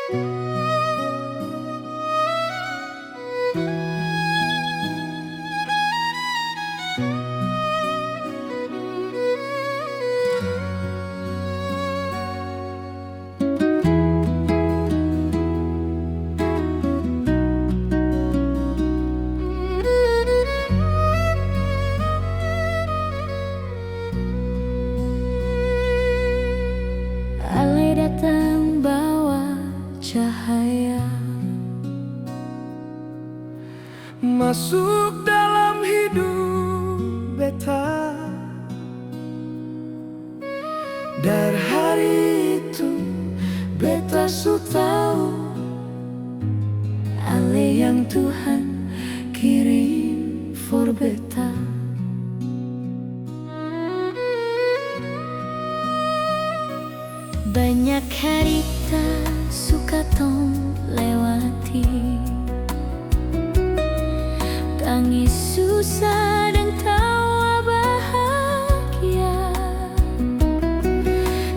Alai datang bawa cahaya, masuk dalam hidup beta. Dari hari itu beta su tahu alai yang Tuhan kirim for beta. Banyak harita suka tong lewati, tangis susah dan tawa bahagia.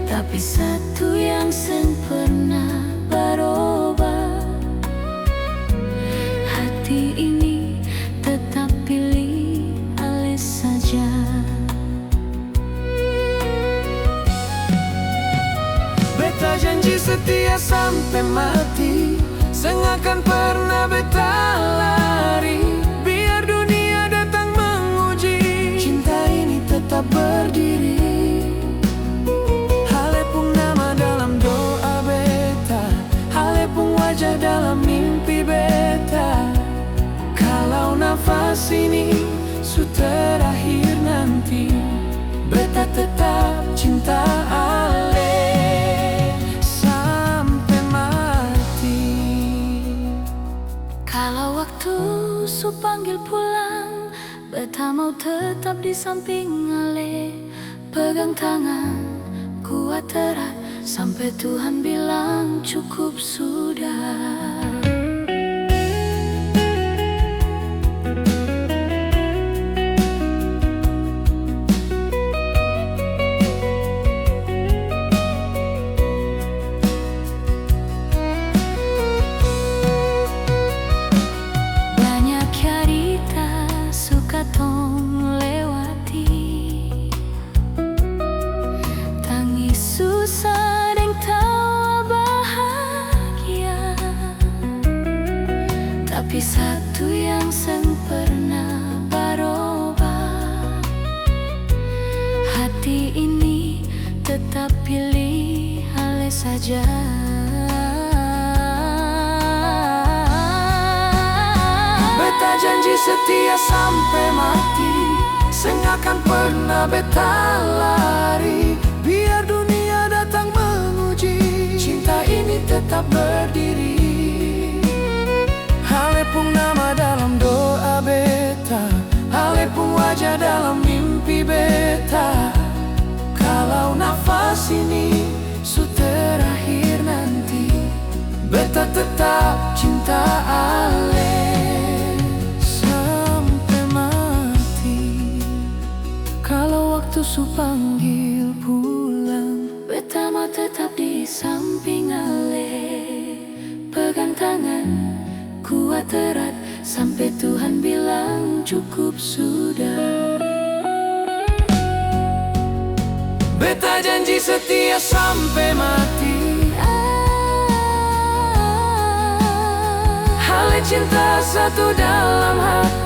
Tapi satu yang sen pernah berubah, hati ini tetap pilih alai saja. Beta janji setia sampai mati, sengakan pernah beta lari. Biar dunia datang menguji, cinta ini tetap berdiri. Halepung nama dalam doa beta, halepung wajah dalam mimpi beta. Kalau nafas ini su terakhir nanti, beta tetap cinta ale. Kalau waktu su panggil pulang, beta mau tetap di samping ale. Pegang tangan, kuat erat, sampai Tuhan bilang cukup sudah. Tong lewati, tangis susah dan tawa bahagia. Tapi satu yang sen pernah berubah, hati ini tetap pilih alai saja. Beta janji setia sampai mati, sengakan pernah beta lari. Biar dunia datang menguji, cinta ini tetap berdiri. Halepung nama dalam doa beta, halepung wajah dalam mimpi beta. Kalau nafas ini su terakhir nanti, beta tetap cinta ale. Waktu su panggil pulang, beta mau tetap di samping ale. Pegang tangan, kuat erat, sampai Tuhan bilang cukup sudah. Beta janji setia sampai mati, hale cinta satu dalam hati.